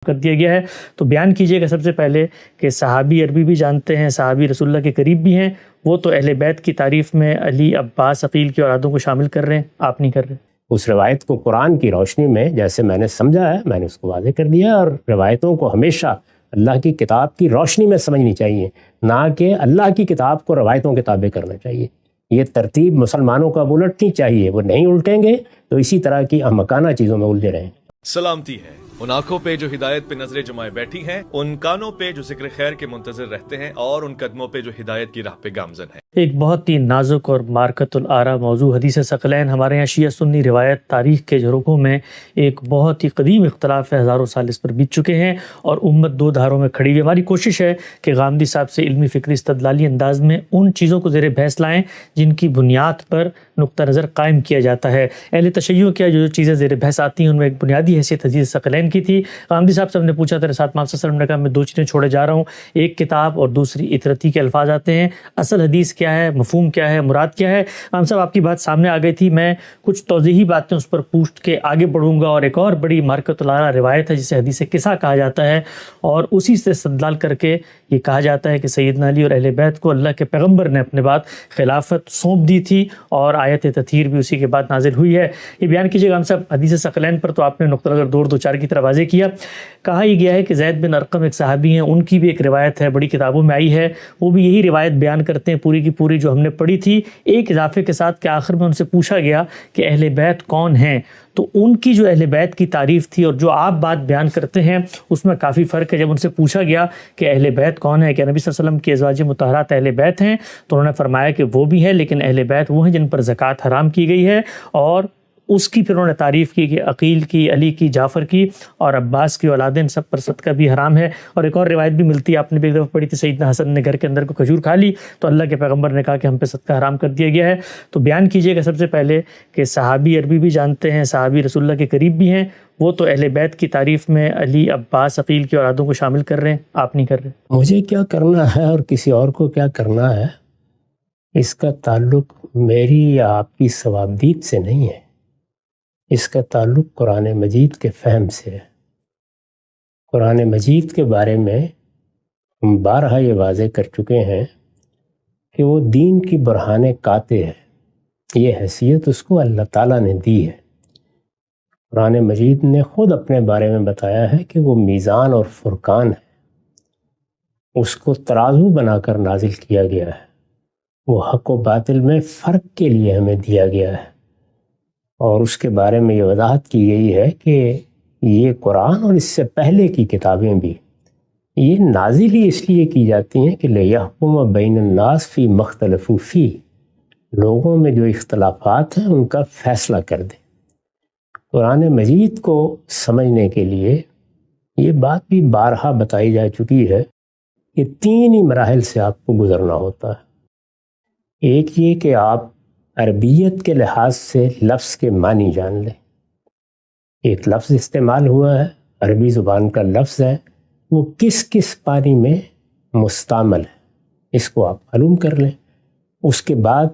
کر دیا گیا ہے۔ تو بیان کیجئے گا سب سے پہلے کہ صحابی عربی بھی جانتے ہیں، صحابی رسول اللہ کے قریب بھی ہیں، وہ تو اہل بیت کی تعریف میں علی، عباس، عقیل کی اولادوں کو شامل کر رہے ہیں، آپ نہیں کر رہے۔ اس روایت کو قرآن کی روشنی میں جیسے میں نے سمجھا ہے میں نے اس کو واضح کر دیا، اور روایتوں کو ہمیشہ اللہ کی کتاب کی روشنی میں سمجھنی چاہیے، نہ کہ اللہ کی کتاب کو روایتوں کے تابع کرنا چاہیے۔ یہ ترتیب مسلمانوں کو اب الٹنی چاہیے، وہ نہیں الٹیں گے تو اسی طرح کی احمقانہ چیزوں میں الجھے رہیں گے۔ سلامتی ہے ان آنکھوں پہ جو ہدایت پہ نظریں جمائے بیٹھی ہیں، ان کانوں پہ جو ذکر خیر کے منتظر رہتے ہیں، اور ان قدموں پہ جو ہدایت کی راہ پہ گامزن ہیں۔ ایک بہت ہی نازک اور مارکت الآرا موضوع حدیث ثقلین ہمارے یہاں شیعہ سنی روایت تاریخ کے جھروکوں میں ایک بہت ہی قدیم اختلاف ہے، ہزاروں سال اس پر بیت چکے ہیں اور امت دو دھاروں میں کھڑی ہوئی۔ ہماری کوشش ہے کہ غامدی صاحب سے علمی فکری استدلالی انداز میں ان چیزوں کو زیر بحث لائیں جن کی بنیاد پر نقطہ نظر قائم کیا جاتا ہے۔ اہل تشیع کیا جو چیزیں زیر بحث آتی ہیں ان میں ایک بنیادی حیثیت حدیث ثقلین کی تھی۔ غامدی صاحب سے ہم نے پوچھا تھا رسالت محمد صلی اللہ علیہ وسلم نے کہا میں دو چیزیں چھوڑے جا رہا ہوں، ایک کتاب اور دوسری اطرتی کے الفاظ آتے ہیں۔ اصل حدیث کیا ہے، مفہوم کیا ہے، مراد کیا ہے؟ غام صاحب آپ کی بات سامنے آ گئی تھی، میں کچھ توضیحی باتیں اس پر پوچھ کے آگے بڑھوں گا، اور ایک اور بڑی مارکت الآرا روایت ہے جسے حدیث قصہ کہا جاتا ہے، اور اسی سے استدلال کر کے یہ کہا جاتا ہے کہ سیدنا علی اور اہل بیت کو اللہ کے پیغمبر نے اپنے بعد خلافت سونپ دی تھی، اور آیت تطہیر بھی اسی کے بعد نازل ہوئی ہے۔ یہ بیان کیجیے غام صاحب، حدیث ثقلین پر تو آپ نے نقطہ نظر دو چار کی طرح واضح کیا۔ کہا یہ گیا ہے کہ زید بن ارقم ایک صحابی ہیں، ان کی بھی ایک روایت ہے، بڑی کتابوں میں آئی ہے، وہ بھی یہی روایت بیان کرتے ہیں پوری کی پوری جو ہم نے پڑھی تھی، ایک اضافے کے ساتھ کہ آخر میں ان سے پوچھا گیا کہ اہل بیت کون ہیں، تو ان کی جو اہل بیت کی تعریف تھی اور جو آپ بات بیان کرتے ہیں اس میں کافی فرق ہے۔ جب ان سے پوچھا گیا کہ اہل بیت کون ہے، کہ نبی صلی اللہ علیہ وسلم کی ازواج مطہرات اہل بیت ہیں، تو انہوں نے فرمایا کہ وہ بھی ہے، لیکن اہل بیت وہ ہیں جن پر زکوٰۃ حرام کی گئی ہے، اور اس کی پھر انہوں نے تعریف کی کہ عقیل کی، علی کی، جعفر کی اور عباس کی اولادیں سب پر صدقہ بھی حرام ہے۔ اور ایک اور روایت بھی ملتی ہے، آپ نے بھی ایک دفعہ پڑھی تھی، سیدنا حسن نے گھر کے اندر کو کھجور کھا لی تو اللہ کے پیغمبر نے کہا کہ ہم پہ صدقہ حرام کر دیا گیا ہے۔ تو بیان کیجئے گا سب سے پہلے کہ صحابی عربی بھی جانتے ہیں، صحابی رسول اللہ کے قریب بھی ہیں، وہ تو اہل بیت کی تعریف میں علی، عباس، عقیل کی اولادوں کو شامل کر رہے ہیں، آپ نہیں کر رہے۔ مجھے کیا کرنا ہے اور کسی اور کو کیا کرنا ہے، اس کا تعلق میری یا آپ کی ثوابدید سے نہیں ہے، اس کا تعلق قرآن مجید کے فہم سے ہے۔ قرآن مجید کے بارے میں ہم بارہا یہ واضح کر چکے ہیں کہ وہ دین کی برہان قاطع ہے، یہ حیثیت اس کو اللہ تعالیٰ نے دی ہے۔ قرآن مجید نے خود اپنے بارے میں بتایا ہے کہ وہ میزان اور فرقان ہے، اس کو ترازو بنا کر نازل کیا گیا ہے، وہ حق و باطل میں فرق کے لیے ہمیں دیا گیا ہے، اور اس کے بارے میں یہ وضاحت کی گئی ہے کہ یہ قرآن اور اس سے پہلے کی کتابیں بھی یہ نازل ہی اس لیے کی جاتی ہیں کہ لِیَحْکُمَ بَيْنَ النَّاسِ فِي مَا اخْتَلَفُوا فِيهِ، لوگوں میں جو اختلافات ہیں ان کا فیصلہ کر دیں۔ قرآن مجید کو سمجھنے کے لیے یہ بات بھی بارہا بتائی جا چکی ہے کہ تین ہی مراحل سے آپ کو گزرنا ہوتا ہے۔ ایک یہ کہ آپ عربیت کے لحاظ سے لفظ کے معنی جان لیں، ایک لفظ استعمال ہوا ہے، عربی زبان کا لفظ ہے، وہ کس کس معنی میں مستعمل ہے اس کو آپ معلوم کر لیں۔ اس کے بعد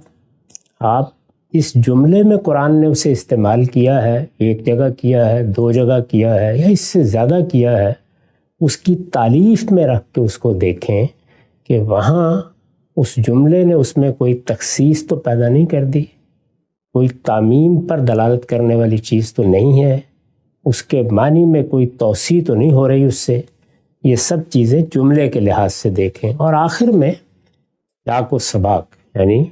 آپ اس جملے میں قرآن نے اسے استعمال کیا ہے، ایک جگہ کیا ہے، دو جگہ کیا ہے، یا اس سے زیادہ کیا ہے، اس کی تالیف میں رکھ کے اس کو دیکھیں کہ وہاں اس جملے نے اس میں کوئی تخصیص تو پیدا نہیں کر دی، کوئی تعمیم پر دلالت کرنے والی چیز تو نہیں ہے، اس کے معنی میں کوئی توسیع تو نہیں ہو رہی اس سے۔ یہ سب چیزیں جملے کے لحاظ سے دیکھیں، اور آخر میں سیاق و سباق، یعنی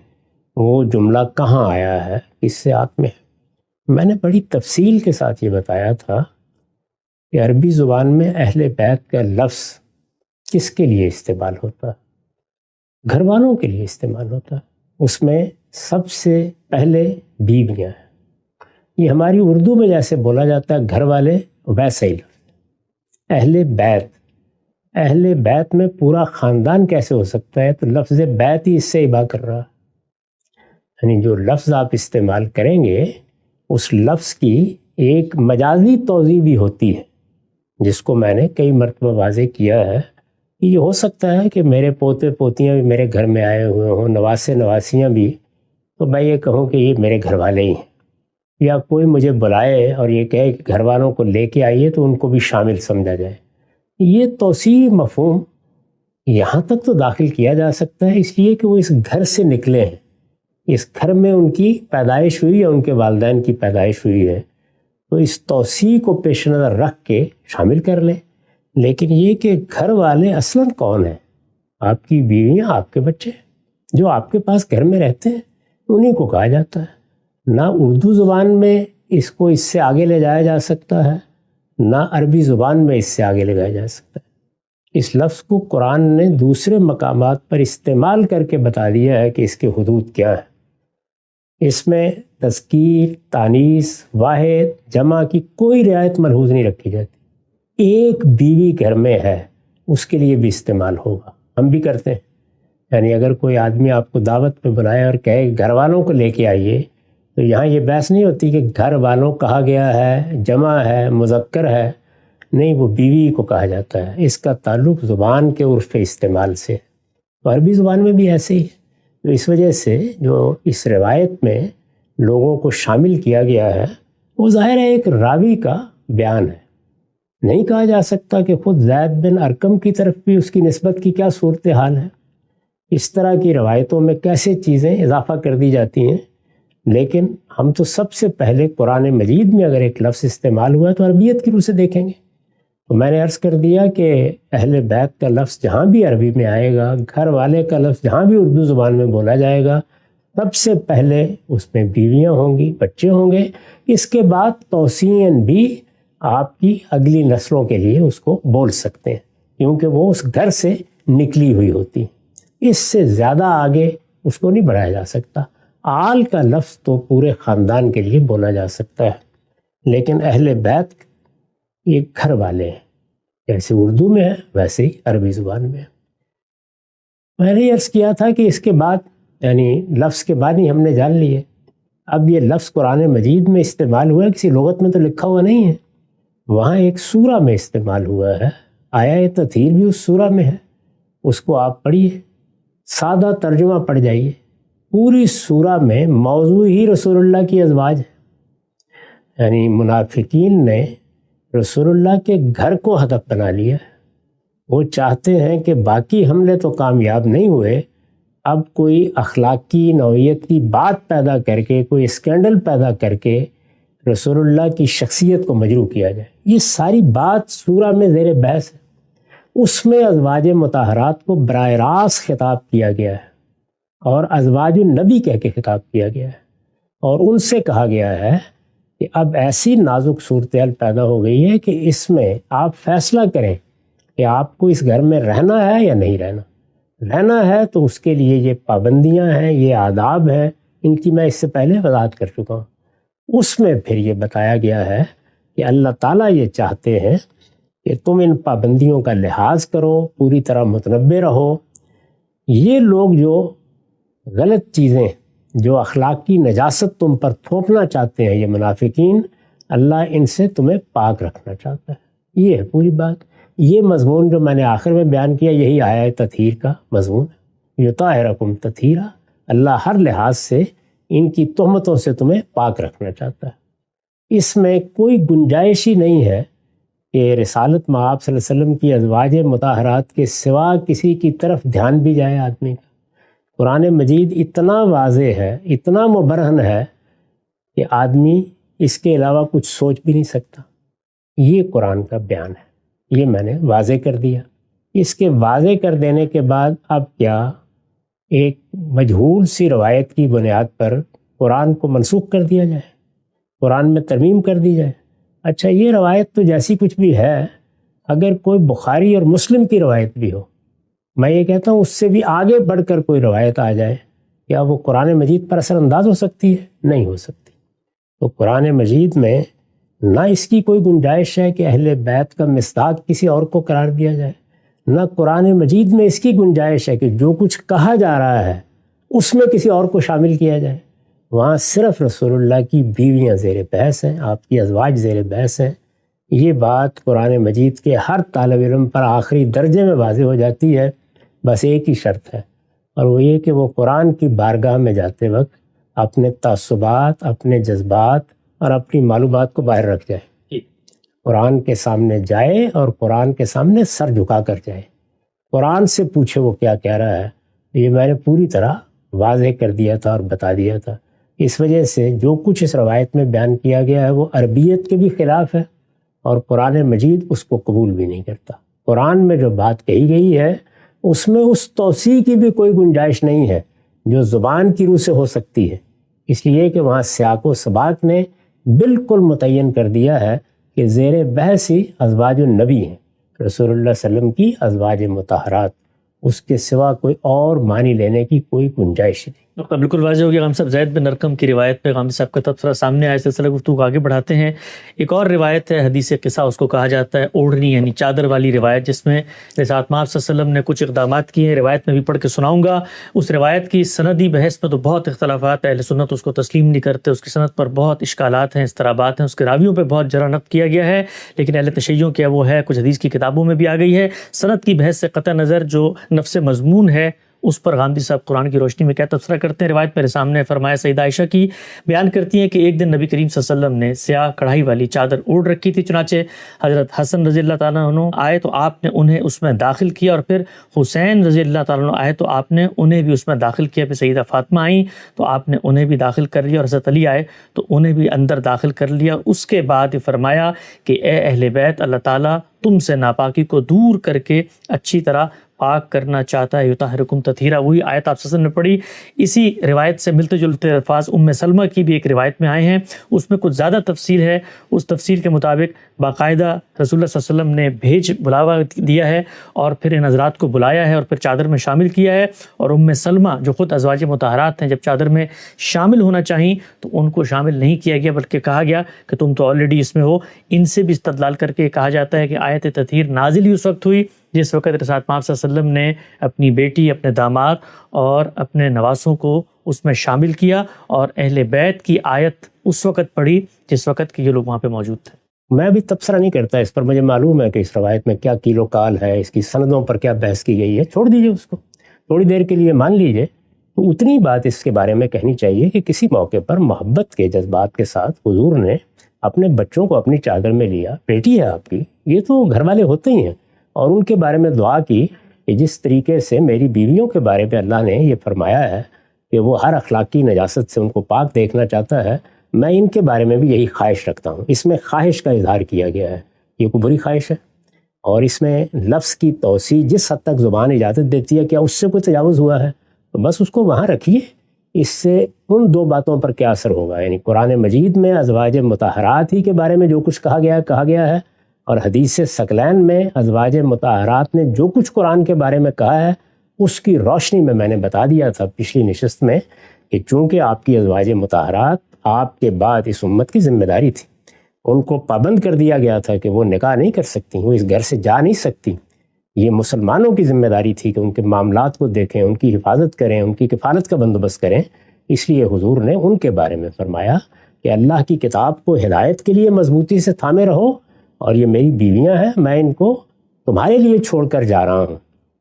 وہ جملہ کہاں آیا ہے، کس سے آپ میں نے بڑی تفصیل کے ساتھ یہ بتایا تھا کہ عربی زبان میں اہل بیت کا لفظ کس کے لیے استعمال ہوتا ہے، گھر والوں کے لیے استعمال ہوتا ہے، اس میں سب سے پہلے بیویاں ہیں۔ یہ ہماری اردو میں جیسے بولا جاتا ہے گھر والے، ویسے ہی لفظ اہل بیت میں پورا خاندان کیسے ہو سکتا ہے، تو لفظ بیت ہی اس سے اباح کر رہا، یعنی جو لفظ آپ استعمال کریں گے اس لفظ کی ایک مجازی توضیح بھی ہوتی ہے، جس کو میں نے کئی مرتبہ واضح کیا ہے کہ یہ ہو سکتا ہے کہ میرے پوتے پوتیاں بھی میرے گھر میں آئے ہوئے ہوں، نواسے نواسیاں بھی، تو میں یہ کہوں کہ یہ میرے گھر والے ہی ہیں، یا کوئی مجھے بلائے اور یہ کہے کہ گھر والوں کو لے کے آئیے تو ان کو بھی شامل سمجھا جائے۔ یہ توسیع مفہوم یہاں تک تو داخل کیا جا سکتا ہے اس لیے کہ وہ اس گھر سے نکلے ہیں، اس گھر میں ان کی پیدائش ہوئی یا ان کے والدین کی پیدائش ہوئی ہے، تو اس توسیع کو پیش نظر رکھ کے شامل کر لیں۔ لیکن یہ کہ گھر والے اصلاً کون ہیں؟ آپ کی بیویاں، آپ کے بچے جو آپ کے پاس گھر میں رہتے ہیں، انہی کو کہا جاتا ہے۔ نہ اردو زبان میں اس کو اس سے آگے لے جایا جا سکتا ہے، نہ عربی زبان میں اس سے آگے لے جایا جا سکتا ہے۔ اس لفظ کو قرآن نے دوسرے مقامات پر استعمال کر کے بتا دیا ہے کہ اس کے حدود کیا ہے۔ اس میں تذکیر، تانیث، واحد، جمع کی کوئی رعایت ملحوظ نہیں رکھی جاتی۔ ایک بیوی گھر میں ہے اس کے لیے بھی استعمال ہوگا، ہم بھی کرتے ہیں۔ یعنی اگر کوئی آدمی آپ کو دعوت پہ بلائے اور کہے گھر والوں کو لے کے آئیے، تو یہاں یہ بحث نہیں ہوتی کہ گھر والوں کہا گیا ہے، جمع ہے، مذکر ہے، نہیں، وہ بیوی کو کہا جاتا ہے۔ اس کا تعلق زبان کے عرف استعمال سے، عربی زبان میں بھی ایسے ہی ہے۔ تو اس وجہ سے جو اس روایت میں لوگوں کو شامل کیا گیا ہے وہ ظاہر ہے ایک راوی کا بیان ہے۔ نہیں کہا جا سکتا کہ خود زید بن ارقم کی طرف بھی اس کی نسبت کی کیا صورتحال ہے۔ اس طرح کی روایتوں میں کیسے چیزیں اضافہ کر دی جاتی ہیں، لیکن ہم تو سب سے پہلے قرآن مجید میں اگر ایک لفظ استعمال ہوا ہے تو عربیت کی روح سے دیکھیں گے۔ تو میں نے عرض کر دیا کہ اہل بیت کا لفظ جہاں بھی عربی میں آئے گا، گھر والے کا لفظ جہاں بھی اردو زبان میں بولا جائے گا، سب سے پہلے اس میں بیویاں ہوں گی، بچے ہوں گے۔ اس کے بعد توسیعاً بھی آپ کی اگلی نسلوں کے لیے اس کو بول سکتے ہیں، کیونکہ وہ اس گھر سے نکلی ہوئی ہوتی۔ اس سے زیادہ آگے اس کو نہیں بڑھایا جا سکتا۔ آل کا لفظ تو پورے خاندان کے لیے بولا جا سکتا ہے، لیکن اہل بیت یہ گھر والے ہیں، جیسے اردو میں ہے ویسے ہی عربی زبان میں ہے۔ میں نے عرض کیا تھا کہ اس کے بعد یعنی لفظ کے بعد ہی ہم نے جان لیے، اب یہ لفظ قرآن مجید میں استعمال ہوا ہے، کسی لغت میں تو لکھا ہوا نہیں ہے، وہاں ایک سورہ میں استعمال ہوا ہے، آیا تطہیر بھی اس سورہ میں ہے، اس کو آپ پڑھیے، سادہ ترجمہ پڑھ جائیے۔ پوری سورہ میں موضوع ہی رسول اللہ کی ازواج ہے، یعنی منافقین نے رسول اللہ کے گھر کو ہدف بنا لیا۔ وہ چاہتے ہیں کہ باقی حملے تو کامیاب نہیں ہوئے، اب کوئی اخلاقی نوعیت کی بات پیدا کر کے، کوئی اسکینڈل پیدا کر کے رسول اللہ کی شخصیت کو مجروح کیا جائے۔ یہ ساری بات سورہ میں زیر بحث ہے۔ اس میں ازواج مطہرات کو براہ راست خطاب کیا گیا ہے اور ازواج النبی کہہ کے خطاب کیا گیا ہے، اور ان سے کہا گیا ہے کہ اب ایسی نازک صورتحال پیدا ہو گئی ہے کہ اس میں آپ فیصلہ کریں کہ آپ کو اس گھر میں رہنا ہے یا نہیں رہنا۔ رہنا ہے تو اس کے لیے یہ پابندیاں ہیں، یہ آداب ہیں، ان کی میں اس سے پہلے وضاحت کر چکا ہوں۔ اس میں پھر یہ بتایا گیا ہے کہ اللہ تعالیٰ یہ چاہتے ہیں کہ تم ان پابندیوں کا لحاظ کرو، پوری طرح متنبہ رہو۔ یہ لوگ جو غلط چیزیں، جو اخلاقی نجاست تم پر تھوپنا چاہتے ہیں، یہ منافقین، اللہ ان سے تمہیں پاک رکھنا چاہتا ہے۔ یہ ہے پوری بات۔ یہ مضمون جو میں نے آخر میں بیان کیا، یہی آیا تطہیر کا مضمون ہے، یطہرکم تطہیرا۔ اللہ ہر لحاظ سے ان کی تہمتوں سے تمہیں پاک رکھنا چاہتا ہے۔ اس میں کوئی گنجائش ہی نہیں ہے کہ رسالت مآب صلی اللہ علیہ وسلم کی ازواج مطہرات کے سوا کسی کی طرف دھیان بھی جائے آدمی کا۔ قرآن مجید اتنا واضح ہے، اتنا مبرہن ہے کہ آدمی اس کے علاوہ کچھ سوچ بھی نہیں سکتا۔ یہ قرآن کا بیان ہے، یہ میں نے واضح کر دیا۔ اس کے واضح کر دینے کے بعد اب کیا ایک مجہول سی روایت کی بنیاد پر قرآن کو منسوخ کر دیا جائے، قرآن میں ترمیم کر دی جائے؟ اچھا، یہ روایت تو جیسی کچھ بھی ہے، اگر کوئی بخاری اور مسلم کی روایت بھی ہو، میں یہ کہتا ہوں اس سے بھی آگے بڑھ کر کوئی روایت آ جائے، کیا وہ قرآن مجید پر اثر انداز ہو سکتی ہے؟ نہیں ہو سکتی۔ تو قرآن مجید میں نہ اس کی کوئی گنجائش ہے کہ اہل بیت کا مصداق کسی اور کو قرار دیا جائے، نہ قرآن مجید میں اس کی گنجائش ہے کہ جو کچھ کہا جا رہا ہے اس میں کسی اور کو شامل کیا جائے۔ وہاں صرف رسول اللہ کی بیویاں زیر بحث ہیں، آپ کی ازواج زیر بحث ہیں۔ یہ بات قرآن مجید کے ہر طالب علم پر آخری درجے میں واضح ہو جاتی ہے۔ بس ایک ہی شرط ہے، اور وہ یہ کہ وہ قرآن کی بارگاہ میں جاتے وقت اپنے تعصبات، اپنے جذبات اور اپنی معلومات کو باہر رکھ جائے۔ قرآن کے سامنے جائے اور قرآن کے سامنے سر جھکا کر جائے، قرآن سے پوچھے وہ کیا کہہ رہا ہے۔ یہ میں نے پوری طرح واضح کر دیا تھا اور بتا دیا تھا۔ اس وجہ سے جو کچھ اس روایت میں بیان کیا گیا ہے وہ عربیت کے بھی خلاف ہے، اور قرآن مجید اس کو قبول بھی نہیں کرتا۔ قرآن میں جو بات کہی گئی ہے اس میں اس توسیع کی بھی کوئی گنجائش نہیں ہے جو زبان کی روح سے ہو سکتی ہے، اس لیے کہ وہاں سیاق و سباق نے بالکل متعین کر دیا ہے کہ زیر بحث ہی ازواج النبی ہیں، رسول اللہ صلی اللہ علیہ وسلم کی ازواج مطہرات، اس کے سوا کوئی اور معنی لینے کی کوئی گنجائش نہیں۔ نقطہ بالکل واضح ہو گیا۔ غامدی صاحب زید بن ارقم کی روایت پہ غامدی صاحب کا تبصرہ سامنے آیا، سلسلہ گفتگو آگے بڑھاتے ہیں۔ ایک اور روایت ہے، حدیث قصہ اس کو کہا جاتا ہے، اوڑھنی یعنی چادر والی روایت، جس میں رسالت مآب صلی اللہ علیہ وسلم نے کچھ اقدامات کیے ہیں۔ روایت میں بھی پڑھ کے سناؤں گا۔ اس روایت کی سندی بحث میں تو بہت اختلافات ہیں، اہل سنت اس کو تسلیم نہیں کرتے، اس کی سند پر بہت اشکالات ہیں، اضطرابات ہیں، اس کے راویوں پہ بہت جرح نقد کیا گیا ہے، لیکن اہل تشیع کیا وہ ہے، کچھ حدیث کی کتابوں میں بھی آ گئی ہے۔ سند کی بحث سے قطع نظر جو نفس مضمون ہے اس پر غامدی صاحب قرآن کی روشنی میں کیا تبصرہ کرتے ہیں۔ روایت میرے سامنے فرمایا، سیدہ عائشہ کی بیان کرتی ہیں کہ ایک دن نبی کریم صلی اللہ علیہ وسلم نے سیاہ کڑھائی والی چادر اوڑھ رکھی تھی، چنانچہ حضرت حسن رضی اللہ تعالیٰ عنہ آئے تو آپ نے انہیں اس میں داخل کیا، اور پھر حسین رضی اللہ تعالیٰ عنہ آئے تو آپ نے انہیں بھی اس میں داخل کیا، پھر سیدہ فاطمہ آئیں تو آپ نے انہیں بھی داخل کر لیا، اور حضرت علی آئے تو انہیں بھی اندر داخل کر لیا۔ اس کے بعد فرمایا کہ اے اہل بیت، اللہ تعالیٰ تم سے ناپاکی کو دور کر کے اچھی طرح پاک کرنا چاہتا ہے، یطہرکم تطہیرا۔ وہی آیت آپ صلی اللہ علیہ وسلم نے پڑھی۔ اسی روایت سے ملتے جلتے الفاظ ام سلمہ کی بھی ایک روایت میں آئے ہیں، اس میں کچھ زیادہ تفصیل ہے۔ اس تفصیل کے مطابق باقاعدہ رسول اللہ صلی اللہ علیہ وسلم نے بلاوا دیا ہے اور پھر ان حضرات کو بلایا ہے اور پھر چادر میں شامل کیا ہے، اور ام سلمہ جو خود ازواج مطہرات ہیں جب چادر میں شامل ہونا چاہیں تو ان کو شامل نہیں کیا گیا، بلکہ کہا گیا کہ تم تو آلریڈی اس میں ہو۔ ان سے بھی استدلال کر کے کہا جاتا ہے کہ آیت تطہیر نازل ہی اس وقت ہوئی جس وقت رسالت مآب صلی اللہ علیہ وسلم نے اپنی بیٹی، اپنے داماد اور اپنے نواسوں کو اس میں شامل کیا، اور اہل بیت کی آیت اس وقت پڑھی جس وقت کہ یہ لوگ وہاں پہ موجود تھے۔ میں بھی تبصرہ نہیں کرتا اس پر، مجھے معلوم ہے کہ اس روایت میں کیا کیل و کال ہے، اس کی سندوں پر کیا بحث کی گئی ہے، چھوڑ دیجئے اس کو، تھوڑی دیر کے لیے مان لیجئے۔ تو اتنی بات اس کے بارے میں کہنی چاہیے کہ کسی موقع پر محبت کے جذبات کے ساتھ حضور نے اپنے بچوں کو اپنی چادر میں لیا، بیٹی ہے آپ کی، یہ تو گھر والے ہوتے ہی ہیں، اور ان کے بارے میں دعا کی کہ جس طریقے سے میری بیویوں کے بارے میں اللہ نے یہ فرمایا ہے کہ وہ ہر اخلاقی نجاست سے ان کو پاک دیکھنا چاہتا ہے، میں ان کے بارے میں بھی یہی خواہش رکھتا ہوں۔ اس میں خواہش کا اظہار کیا گیا ہے، یہ کوئی بری خواہش ہے، اور اس میں لفظ کی توسیع جس حد تک زبان اجازت دیتی ہے، کیا اس سے کوئی تجاوز ہوا ہے؟ تو بس اس کو وہاں رکھیے۔ اس سے ان دو باتوں پر کیا اثر ہوگا، یعنی قرآن مجید میں ازواج مطہرات ہی کے بارے میں جو کچھ کہا گیا ہے، اور حدیث ثقلین میں ازواج مطہرات نے جو کچھ قرآن کے بارے میں کہا ہے اس کی روشنی میں نے بتا دیا تھا پچھلی نشست میں کہ چونکہ آپ کی ازواج مطہرات آپ کے بعد اس امت کی ذمہ داری تھی، ان کو پابند کر دیا گیا تھا کہ وہ نکاح نہیں کر سکتی، وہ اس گھر سے جا نہیں سکتی، یہ مسلمانوں کی ذمہ داری تھی کہ ان کے معاملات کو دیکھیں، ان کی حفاظت کریں، ان کی کفالت کا بندوبست کریں۔ اس لیے حضور نے ان کے بارے میں فرمایا کہ اللہ کی کتاب کو ہدایت کے لیے مضبوطی سے تھامے رہو، اور یہ میری بیویاں ہیں، میں ان کو تمہارے لیے چھوڑ کر جا رہا ہوں،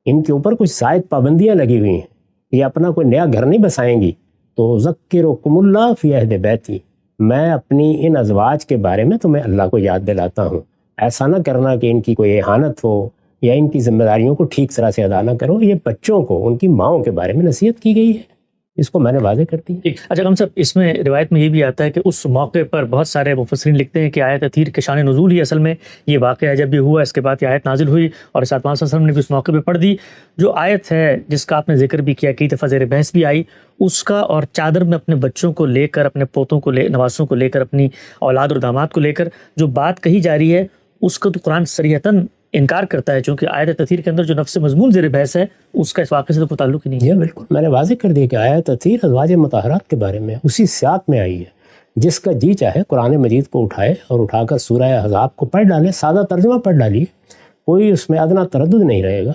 ان کے اوپر کچھ زائد پابندیاں لگی ہوئی ہیں، یہ اپنا کوئی نیا گھر نہیں بسائیں گی، تو ذکرکم اللہ فی اہل بیتی، میں اپنی ان ازواج کے بارے میں تمہیں اللہ کو یاد دلاتا ہوں۔ ایسا نہ کرنا کہ ان کی کوئی اہانت ہو یا ان کی ذمہ داریوں کو ٹھیک طرح سے ادا نہ کرو۔ یہ بچوں کو ان کی ماؤں کے بارے میں نصیحت کی گئی ہے، اس کو میں نے واضح کر دی۔ اچھا غم صاحب، اس میں روایت میں یہ بھی آتا ہے کہ اس موقع پر بہت سارے مفسرین لکھتے ہیں کہ آیت تطہیر کے شان نزول ہی اصل میں یہ واقعہ جب بھی ہوا، اس کے بعد یہ آیت نازل ہوئی اور رسالت مآب صلی اللہ علیہ وسلم نے بھی اس موقع پہ پڑھ دی۔ جو آیت ہے جس کا آپ نے ذکر بھی کیا، کئی دفعہ زیر بحث بھی آئی، اس کا اور چادر میں اپنے بچوں کو لے کر، اپنے پوتوں کو نواسوں کو لے کر، اپنی اولاد اور داماد کو لے کر جو بات کہی جا رہی ہے، اس کا تو قرآن صریحتاً انکار کرتا ہے، چونکہ آیت تطہیر کے اندر جو نفس مضمون زیر بحث ہے اس کا اس واقعے سے تو کوئی تعلق ہی نہیں ہے۔ یہ بالکل میں نے واضح کر دیا کہ آیت تطہیر ازواج مطہرات کے بارے میں اسی سیاق میں آئی ہے۔ جس کا جی چاہے قرآن مجید کو اٹھائے اور اٹھا کر سورہ احزاب کو پڑھ ڈالے، سادہ ترجمہ پڑھ ڈالیے، کوئی اس میں ادنا تردد نہیں رہے گا۔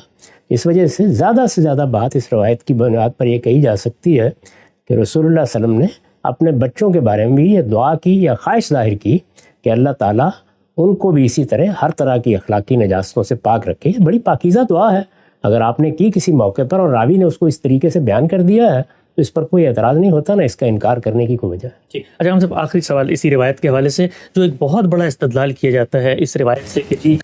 اس وجہ سے زیادہ بات اس روایت کی بنیاد پر یہ کہی جا سکتی ہے کہ رسول اللہ صلی اللہ علیہ وسلم نے اپنے بچوں کے بارے میں بھی یہ دعا کی یا خواہش ظاہر کی کہ اللہ تعالیٰ ان کو بھی اسی طرح ہر طرح کی اخلاقی نجاستوں سے پاک رکھے۔ بڑی پاکیزہ دعا ہے، اگر آپ نے کی کسی موقع پر اور راوی نے اس کو اس طریقے سے بیان کر دیا ہے تو اس پر کوئی اعتراض نہیں ہوتا، نہ اس کا انکار کرنے کی کوئی وجہ ہے۔ اچھا ہم صاحب آخری سوال اسی روایت کے حوالے سے، جو ایک بہت بڑا استدلال کیا جاتا ہے اس روایت سے کہ جی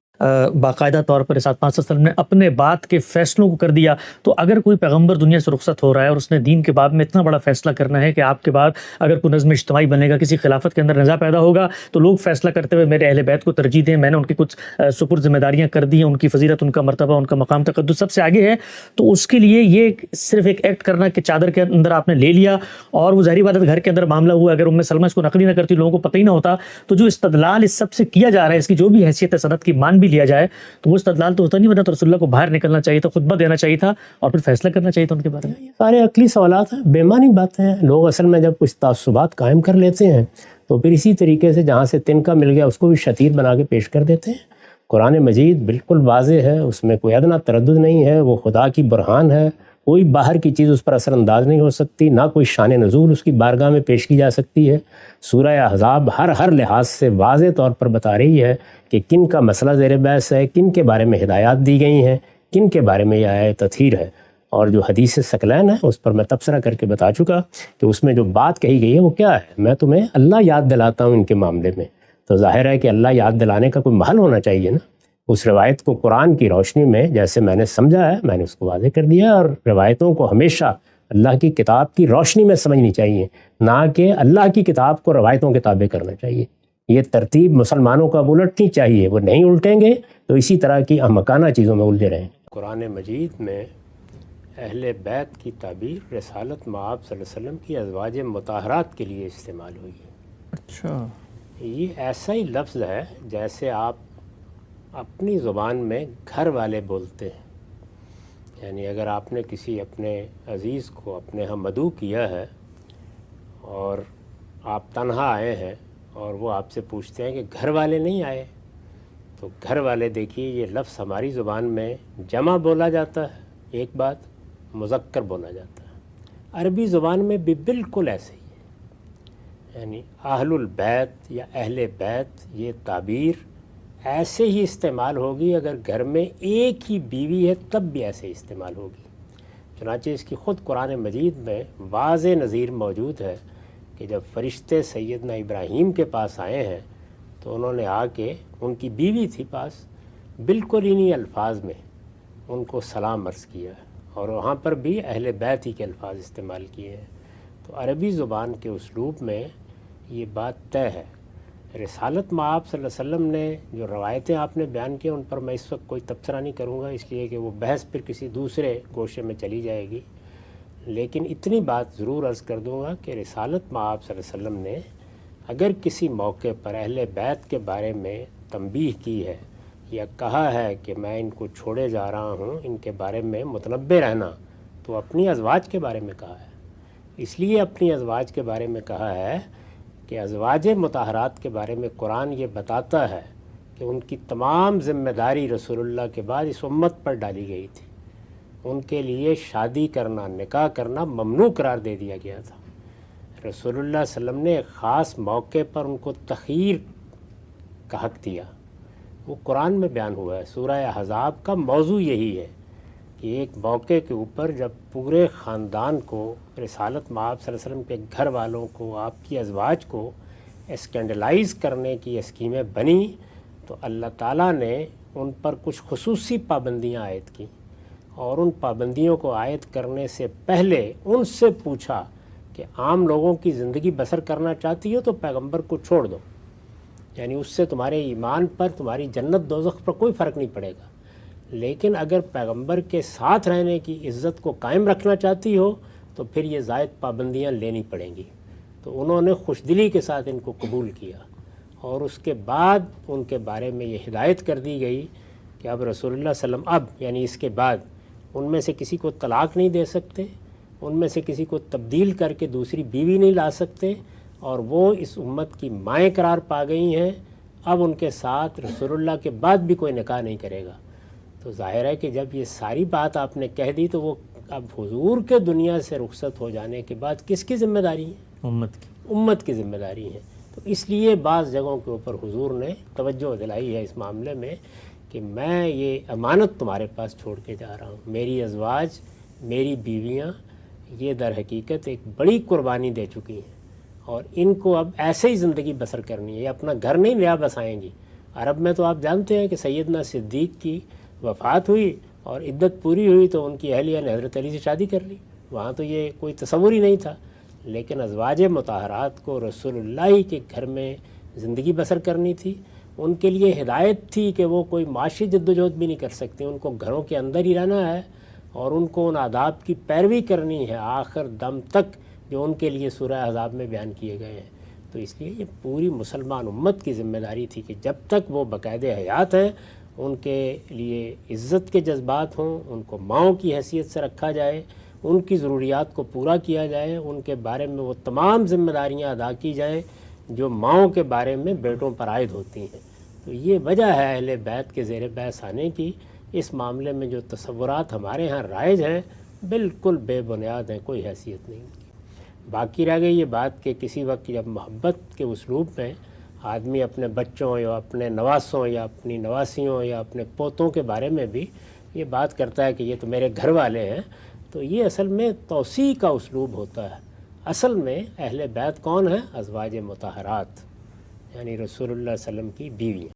باقاعدہ طور پر رسالت پاک صلی اللہ علیہ وسلم نے اپنے بات کے فیصلوں کو کر دیا، تو اگر کوئی پیغمبر دنیا سے رخصت ہو رہا ہے اور اس نے دین کے باب میں اتنا بڑا فیصلہ کرنا ہے کہ آپ کے بعد اگر کوئی نظم اجتماعی بنے گا، کسی خلافت کے اندر نزاع پیدا ہوگا، تو لوگ فیصلہ کرتے ہوئے میرے اہل بیت کو ترجیح دیں، میں نے ان کی کچھ سپر ذمہ داریاں کر دی ہیں، ان کی فضیلت، ان کا مرتبہ، ان کا مقام تقدس سب سے آگے ہے، تو اس کے لیے یہ صرف ایک ایکٹ کرنا کہ چادر کے اندر آپ نے لے لیا اور وہ ظاہری بات ہے گھر کے اندر معاملہ ہوا، اگر ام سلمہ اس کو نقل ہی نہ کرتی، لوگوں کو پتہ ہی نہ ہوتا، تو جو استدلال اس سب سے کیا جا رہا ہے، اس کی جو بھی حیثیت ہے سند کی مان بھی لیا جائے، تو وہ استدلال تو ہوتا نہیں، تو رسول اللہ کو باہر نکلنا چاہیے تھا، خطبہ دینا چاہیے تھا اور پھر فیصلہ کرنا چاہیے تھا ان کے بارے میں۔ سارے عقلی سوالات ہیں، بے معنی باتیں ہیں۔ لوگ اصل میں جب کچھ تعصبات قائم کر لیتے ہیں تو پھر اسی طریقے سے جہاں سے تنکا مل گیا اس کو بھی شتیر بنا کے پیش کر دیتے ہیں۔ قرآن مجید بالکل واضح ہے، اس میں کوئی ادنا تردد نہیں ہے، وہ خدا کی برہان ہے، کوئی باہر کی چیز اس پر اثر انداز نہیں ہو سکتی، نہ کوئی شان نزول اس کی بارگاہ میں پیش کی جا سکتی ہے۔ سورہ احزاب ہر لحاظ سے واضح طور پر بتا رہی ہے کہ کن کا مسئلہ زیر بحث ہے، کن کے بارے میں ہدایات دی گئی ہیں، کن کے بارے میں یہ آیت تطہیر ہے۔ اور جو حدیث ثقلین ہے اس پر میں تبصرہ کر کے بتا چکا کہ اس میں جو بات کہی گئی ہے وہ کیا ہے۔ میں تمہیں اللہ یاد دلاتا ہوں ان کے معاملے میں، تو ظاہر ہے کہ اللہ یاد دلانے کا کوئی محل ہونا چاہیے نا۔ اس روایت کو قرآن کی روشنی میں جیسے میں نے سمجھا ہے میں نے اس کو واضح کر دیا، اور روایتوں کو ہمیشہ اللہ کی کتاب کی روشنی میں سمجھنی چاہیے، نہ کہ اللہ کی کتاب کو روایتوں کے تابع کرنا چاہیے۔ یہ ترتیب مسلمانوں کو اب الٹنی چاہیے، وہ نہیں الٹیں گے تو اسی طرح کی احمقانہ چیزوں میں الجھے رہیں۔ قرآن مجید میں اہل بیت کی تعبیر رسالت مآب صلی اللہ علیہ وسلم کی ازواج مطہرات کے لیے استعمال ہوئی ہے۔ اچھا، یہ ایسا ہی لفظ ہے جیسے آپ اپنی زبان میں گھر والے بولتے ہیں، یعنی اگر آپ نے کسی اپنے عزیز کو اپنے ہاں مدعو کیا ہے اور آپ تنہا آئے ہیں اور وہ آپ سے پوچھتے ہیں کہ گھر والے نہیں آئے، تو گھر والے دیکھیے یہ لفظ ہماری زبان میں جمع بولا جاتا ہے ایک بات، مذکر بولا جاتا ہے، عربی زبان میں بھی بالکل ایسے ہی ہے، یعنی اہل البیت یا اہل بیت یہ تعبیر ایسے ہی استعمال ہوگی، اگر گھر میں ایک ہی بیوی ہے تب بھی ایسے استعمال ہوگی۔ چنانچہ اس کی خود قرآن مجید میں واضح نظیر موجود ہے کہ جب فرشتے سیدنا ابراہیم کے پاس آئے ہیں تو انہوں نے آ کے، ان کی بیوی تھی پاس، بالکل انہی الفاظ میں ان کو سلام عرض کیا ہے، اور وہاں پر بھی اہل بیت ہی کے الفاظ استعمال کیے ہیں۔ تو عربی زبان کے اسلوب میں یہ بات طے ہے۔ رسالت مآب صلی اللہ علیہ وسلم نے جو روایتیں آپ نے بیان کی ان پر میں اس وقت کوئی تبصرہ نہیں کروں گا، اس لیے کہ وہ بحث پھر کسی دوسرے گوشے میں چلی جائے گی، لیکن اتنی بات ضرور عرض کر دوں گا کہ رسالت مآب صلی اللہ علیہ وسلم نے اگر کسی موقع پر اہل بیت کے بارے میں تنبیہ کی ہے یا کہا ہے کہ میں ان کو چھوڑے جا رہا ہوں، ان کے بارے میں متنبہ رہنا، تو اپنی ازواج کے بارے میں کہا ہے۔ اس لیے اپنی ازواج کے بارے میں کہا ہے کہ ازواج مطہرات کے بارے میں قرآن یہ بتاتا ہے کہ ان کی تمام ذمہ داری رسول اللہ کے بعد اس امت پر ڈالی گئی تھی، ان کے لیے شادی کرنا، نکاح کرنا ممنوع قرار دے دیا گیا تھا۔ رسول اللہ صلی اللہ علیہ وسلم نے ایک خاص موقع پر ان کو تخییر کا حق دیا، وہ قرآن میں بیان ہوا ہے۔ سورہ احزاب کا موضوع یہی ہے کہ ایک موقع کے اوپر جب پورے خاندان کو، رسالت مآب صلی اللہ علیہ وسلم کے گھر والوں کو، آپ کی ازواج کو اسکینڈلائز کرنے کی اسکیمیں بنی، تو اللہ تعالیٰ نے ان پر کچھ خصوصی پابندیاں عائد کی، اور ان پابندیوں کو عائد کرنے سے پہلے ان سے پوچھا کہ عام لوگوں کی زندگی بسر کرنا چاہتی ہو تو پیغمبر کو چھوڑ دو، یعنی اس سے تمہارے ایمان پر، تمہاری جنت دوزخ پر کوئی فرق نہیں پڑے گا، لیکن اگر پیغمبر کے ساتھ رہنے کی عزت کو قائم رکھنا چاہتی ہو تو پھر یہ زائد پابندیاں لینی پڑیں گی۔ تو انہوں نے خوش دلی کے ساتھ ان کو قبول کیا، اور اس کے بعد ان کے بارے میں یہ ہدایت کر دی گئی کہ اب رسول اللہ صلی اللہ علیہ وسلم یعنی اس کے بعد ان میں سے کسی کو طلاق نہیں دے سکتے، ان میں سے کسی کو تبدیل کر کے دوسری بیوی نہیں لا سکتے، اور وہ اس امت کی مائیں قرار پا گئی ہیں، اب ان کے ساتھ رسول اللہ کے بعد بھی کوئی نکاح نہیں کرے گا۔ تو ظاہر ہے کہ جب یہ ساری بات آپ نے کہہ دی تو وہ اب حضور کے دنیا سے رخصت ہو جانے کے بعد کس کی ذمہ داری ہے؟ امت کی ذمہ داری ہے۔ تو اس لیے بعض جگہوں کے اوپر حضور نے توجہ دلائی ہے اس معاملے میں کہ میں یہ امانت تمہارے پاس چھوڑ کے جا رہا ہوں، میری ازواج، میری بیویاں، یہ در حقیقت ایک بڑی قربانی دے چکی ہیں، اور ان کو اب ایسے ہی زندگی بسر کرنی ہے، یہ اپنا گھر نہیں نیا بسائیں گی۔ عرب میں تو آپ جانتے ہیں کہ سیدنا صدیق کی وفات ہوئی اور عدت پوری ہوئی تو ان کی اہلیہ نے حضرت علی سے شادی کر لی، وہاں تو یہ کوئی تصور ہی نہیں تھا۔ لیکن ازواج مطہرات کو رسول اللہ کے گھر میں زندگی بسر کرنی تھی، ان کے لیے ہدایت تھی کہ وہ کوئی معاشی جدوجہد بھی نہیں کر سکتے، ان کو گھروں کے اندر ہی رہنا ہے اور ان کو ان آداب کی پیروی کرنی ہے آخر دم تک جو ان کے لیے سورہ احزاب میں بیان کیے گئے ہیں۔ تو اس لیے یہ پوری مسلمان امت کی ذمہ داری تھی کہ جب تک وہ باقاعدہ حیات ہیں ان کے لیے عزت کے جذبات ہوں، ان کو ماؤں کی حیثیت سے رکھا جائے، ان کی ضروریات کو پورا کیا جائے، ان کے بارے میں وہ تمام ذمہ داریاں ادا کی جائیں جو ماؤں کے بارے میں بیٹوں پر عائد ہوتی ہیں۔ تو یہ وجہ ہے اہل بیت کے زیر بحث آنے کی۔ اس معاملے میں جو تصورات ہمارے ہاں رائج ہیں بالکل بے بنیاد ہیں، کوئی حیثیت نہیں۔ باقی رہ گئی یہ بات کہ کسی وقت جب محبت کے اسلوب میں آدمی اپنے بچوں یا اپنے نواسوں یا اپنی نواسیوں یا اپنے پوتوں کے بارے میں بھی یہ بات کرتا ہے کہ یہ تو میرے گھر والے ہیں، تو یہ اصل میں توسیع کا اسلوب ہوتا ہے۔ اصل میں اہل بیت کون ہیں؟ ازواج مطہرات، یعنی رسول اللہ صلی اللہ علیہ وسلم کی بیویاں۔